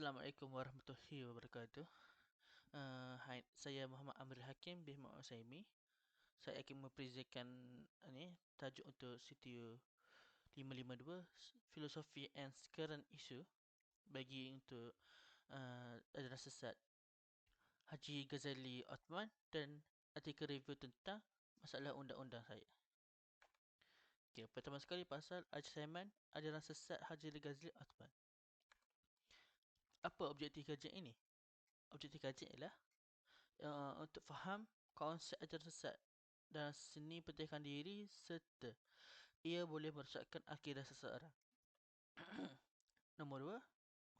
Assalamualaikum warahmatullahi wabarakatuh. Hai, saya Muhammad Amir Hakim bin Muhammad Saimi. Saya akan mempresentkan tajuk untuk CTU 552 Filosofi and Current Issue bagi untuk adalah sesat Haji Ghazali Othman dan artikel review tentang masalah undang-undang saya. Okay, pertama sekali pasal Al-Saiman adalah sesat Haji Ghazali Othman. Apa objektif kajian ini? Objektif kajian ialah untuk faham konsep ajaran sesat dan seni pentingkan diri serta ia boleh merosakkan akidah seseorang. Nombor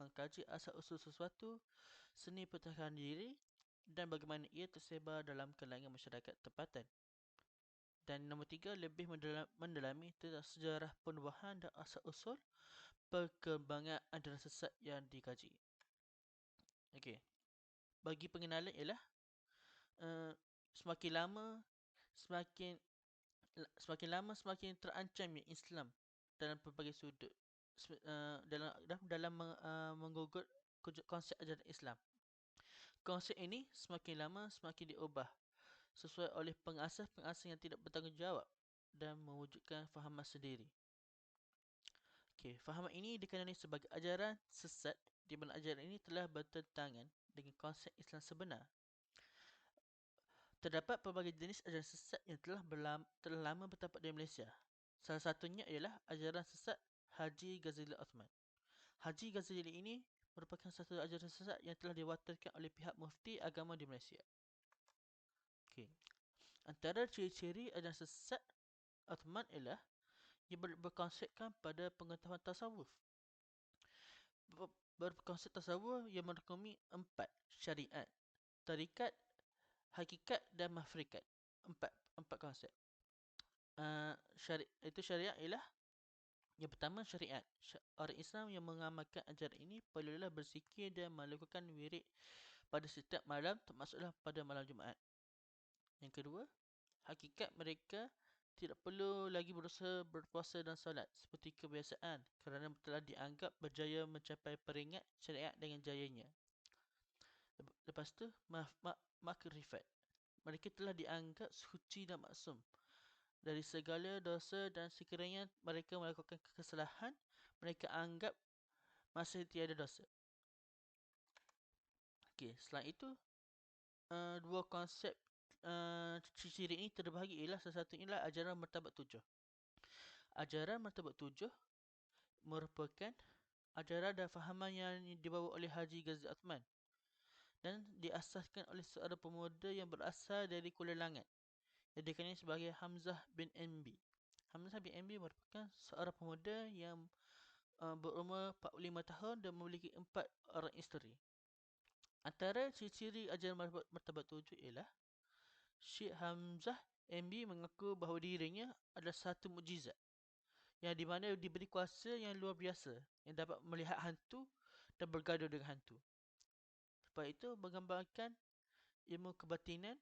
2, mengkaji asal-usul sesuatu, seni pentingkan diri dan bagaimana ia tersebar dalam kalangan masyarakat tempatan. Dan nombor 3, lebih mendalami tentang sejarah penubuhan dan asal-usul perkembangan ajaran sesat yang dikaji. Okey. Bagi pengenalan ialah semakin lama semakin terancamnya Islam dalam pelbagai sudut dalam menggugut konsep ajaran Islam. Konsep ini semakin lama semakin diubah sesuai oleh pengasas-pengasas yang tidak bertanggungjawab dan mewujudkan fahaman sendiri. Okey, fahaman ini dikenali sebagai ajaran sesat di mana ajaran ini telah bertentangan dengan konsep Islam sebenar. Terdapat pelbagai jenis ajaran sesat yang telah lama bertapak di Malaysia. Salah satunya ialah ajaran sesat Haji Ghazali Othman. Haji Ghazali ini merupakan satu ajaran sesat yang telah diwakilkan oleh pihak mufti agama di Malaysia. Okey. Antara ciri-ciri ajaran sesat Othman ialah ia berkonsepkan pada pengetahuan tasawuf. Berkonsep tasawuf yang merangkumi 4 syariat, tarikat, hakikat dan mahfrikat. Empat konsep. Syariat ialah yang pertama syariat. Orang Islam yang mengamalkan ajaran ini perlulah berzikir dan melakukan wirid pada setiap malam, termasuklah pada malam Jumaat. Yang kedua, hakikat mereka tidak perlu lagi berusaha berpuasa dan solat seperti kebiasaan kerana telah dianggap berjaya mencapai peringkat syariat dengan jayanya. Lepas tu, makrifat. Mereka telah dianggap suci dan maksum dari segala dosa dan sekiranya mereka melakukan kesalahan, mereka anggap masih tiada dosa. Okey, selain itu, dua konsep ciri-ciri ini terbahagi ialah salah satunya ialah ajaran martabat 7. Ajaran martabat 7 merupakan ajaran dan fahaman yang dibawa oleh Haji Ghazali Othman dan diasaskan oleh seorang pemuda yang berasal dari Kuala Langat yang dikenali sebagai Hamzah bin MB. Hamzah bin MB merupakan seorang pemuda yang berumur 45 tahun dan memiliki 4 orang isteri. Antara ciri-ciri ajaran martabat 7 ialah Syekh Hamzah MB mengaku bahawa dirinya adalah satu mukjizat yang di mana diberi kuasa yang luar biasa yang dapat melihat hantu dan bergaduh dengan hantu. Sebab itu menggambarkan ilmu kebatinan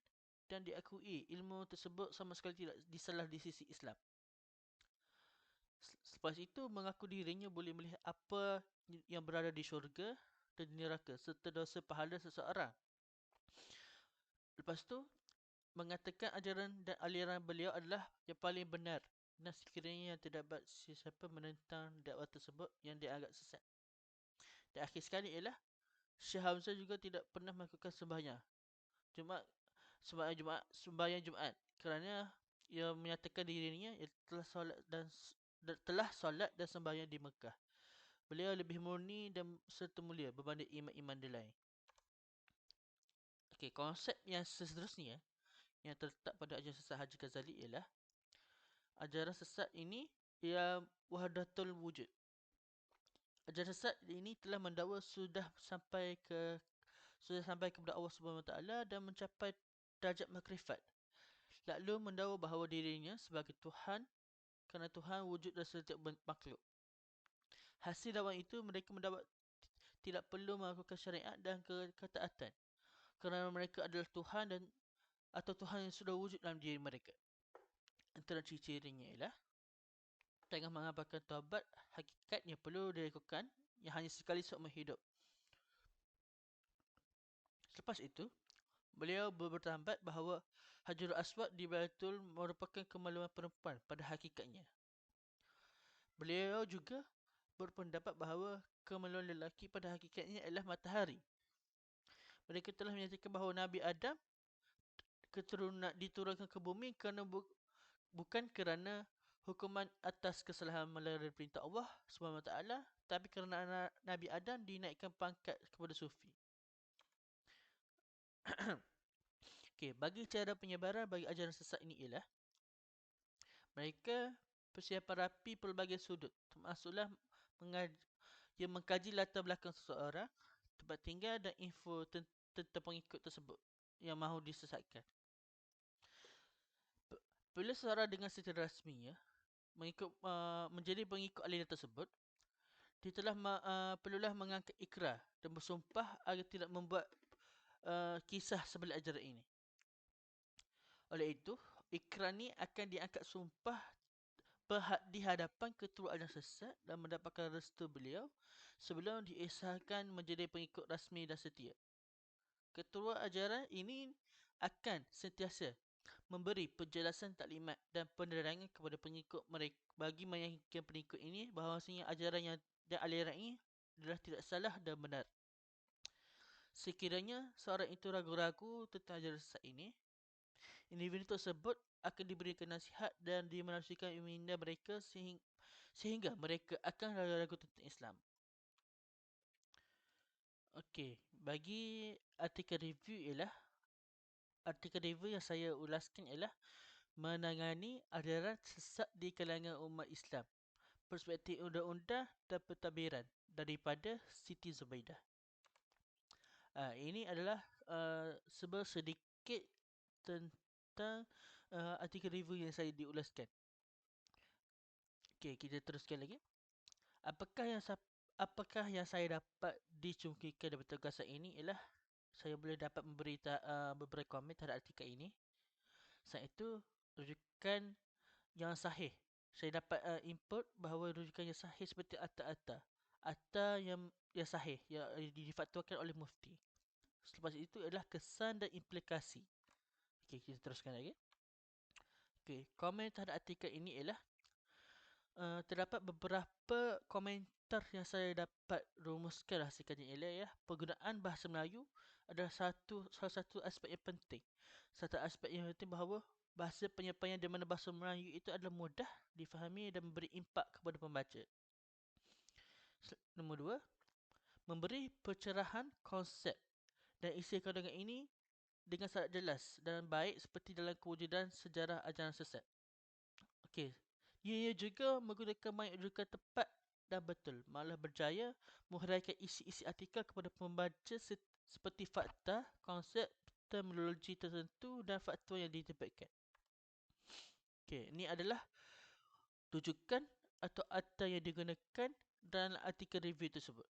dan diakui ilmu tersebut sama sekali tidak disalah di sisi Islam. Selepas itu mengaku dirinya boleh melihat apa yang berada di syurga dan di neraka serta dosa pahala seseorang. Lepas tu mengatakan ajaran dan aliran beliau adalah yang paling benar dan sekiranya terdapat sesiapa menentang dakwah tersebut yang dianggap sesat. Dan akhir sekali ialah Syekh Hamzah juga tidak pernah melakukan sembahyang Jumaat kerana ia menyatakan dirinya telah solat dan sembahyang di Mekah. Beliau lebih murni dan serta mulia berbanding imam-imam di lain. Okey, konsep yang seterusnya yang terletak pada ajaran sesat Haji Ghazali ialah ajaran sesat ini ialah wahdatul wujud. Ajaran sesat ini telah mendakwa sudah sampai kepada Allah Subhanahu Wa Taala dan mencapai darjat makrifat. Lalu mendakwa bahawa dirinya sebagai Tuhan kerana Tuhan wujud dalam setiap makhluk. Hasil dakwah itu mereka mendapat tidak perlu melakukan syariat dan ketaatan kerana mereka adalah Tuhan atau Tuhan yang sudah wujud dalam diri mereka. Antara ciri-cirinya ialah tengah mengabarkan taubat hakikat yang perlu dilakukan yang hanya sekali seumur hidup. Selepas itu, beliau berpendapat bahawa Hajarul Aswad di Baitul merupakan kemaluan perempuan pada hakikatnya. Beliau juga berpendapat bahawa kemaluan lelaki pada hakikatnya adalah matahari. Mereka telah menyatakan bahawa Nabi Adam diturunkan ke bumi kerana bukan kerana hukuman atas kesalahan melalui perintah Allah SWT, tapi kerana Nabi Adam dinaikkan pangkat kepada sufi. Okey, bagi cara penyebaran bagi ajaran sesat ini ialah mereka persiapan rapi pelbagai sudut, termasuklah yang mengkaji latar belakang seseorang, tempat tinggal dan info tentang pengikut tersebut yang mahu disesatkan. Bila seseorang dengan secara rasminya menjadi pengikut aliran tersebut, dia telah perlulah mengangkat ikrar dan bersumpah agar tidak membuat kisah sebalik ajaran ini. Oleh itu, ikrar ni akan diangkat sumpah di hadapan ketua aliran sesat dan mendapatkan restu beliau sebelum diesahkan menjadi pengikut rasmi dan setia. Ketua ajaran ini akan sentiasa memberi penjelasan taklimat dan penerangan kepada pengikut mereka bagi meyakinkan pengikut ini bahawasanya ajaran dan aliran ini adalah tidak salah dan benar. Sekiranya seorang itu ragu-ragu tentang ajaran sesat ini, individu tersebut akan diberikan nasihat dan dimanusiakan minda mereka sehingga mereka akan ragu-ragu tentang Islam. Okey, bagi artikel review yang saya ulaskan ialah menangani ajaran sesat di kalangan umat Islam, perspektif undang-undang dan pentadbiran daripada Siti Zubaidah. Ini adalah sedikit tentang artikel review yang saya diulaskan. Okey, kita teruskan lagi. Apakah yang saya dapat dicungkilkan daripada tugasan ini ialah saya boleh dapat memberi beberapa komen terhadap artikel ini. Selain itu, rujukan yang sahih. Saya dapat input bahawa rujukan yang sahih seperti Atta yang sahih yang difatwakan oleh mufti. Selepas itu adalah kesan dan implikasi. Okey, kita teruskan lagi. Okey, komen terhadap artikel ini ialah terdapat beberapa komentar yang saya dapat rumuskan hasilkannya ialah penggunaan bahasa Melayu adalah salah satu aspek yang penting. Satu aspek yang penting bahawa bahasa penyampaian di mana bahasa Melayu itu adalah mudah difahami dan memberi impak kepada pembaca. Nombor 2, memberi pencerahan konsep dan isi kandungan ini dengan sangat jelas dan baik seperti dalam kewujudan sejarah ajaran sesat. Okey, ia juga menggunakan banyak rujukan tepat dan betul, malah berjaya menghuraikan isi-isi artikel kepada pembaca seperti fakta, konsep, terminologi tertentu dan faktor yang ditempatkan. Okey, ini adalah rujukan atau atta yang digunakan dalam artikel review tersebut.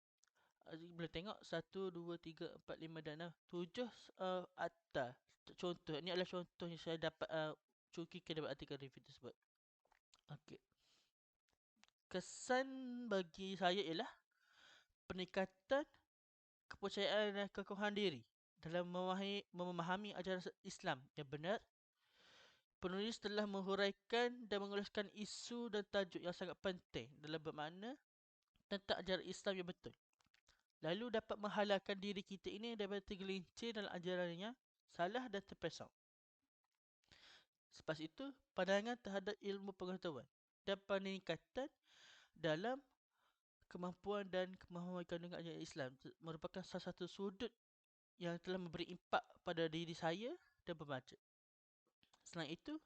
Boleh tengok 1, 2, 3, 4, 5 dan 6, 7 atta. Contoh, ini adalah contoh yang saya dapat cukikkan daripada artikel review tersebut. Okey. Kesan bagi saya ialah peningkatan kepercayaan dan kekokohan diri dalam memahami ajaran Islam yang benar. Penulis telah menghuraikan dan mengulaskan isu dan tajuk yang sangat penting dalam bermakna tentang ajaran Islam yang betul. Lalu dapat menghalalkan diri kita ini daripada tergelincir dalam ajarannya salah dan terpesong. Selepas itu, pandangan terhadap ilmu pengetahuan dan peningkatan dalam kemampuan dan kemahuan kandungan ajaran Islam merupakan salah satu sudut yang telah memberi impak pada diri saya dan pembaca. Selain itu,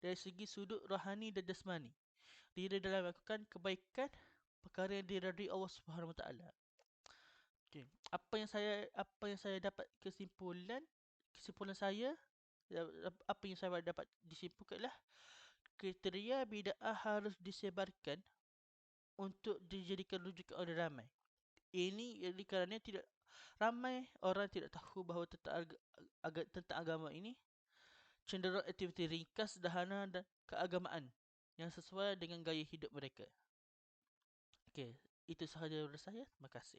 dari segi sudut rohani dan jasmani, diri dalam melakukan kebaikan perkara yang diridai Allah Subhanahu Wa Taala. Okay. Apa yang saya dapat kesimpulan saya, apa yang saya dapat disimpulkan adalah kriteria bid'ah harus disebarkan untuk dijadikan rujukan oleh ramai. Ini kerana tidak ramai orang tidak tahu bahawa tentang agama ini cenderung aktiviti ringkas, sederhana dan keagamaan yang sesuai dengan gaya hidup mereka. Okey, itu sahaja dari saya. Terima kasih.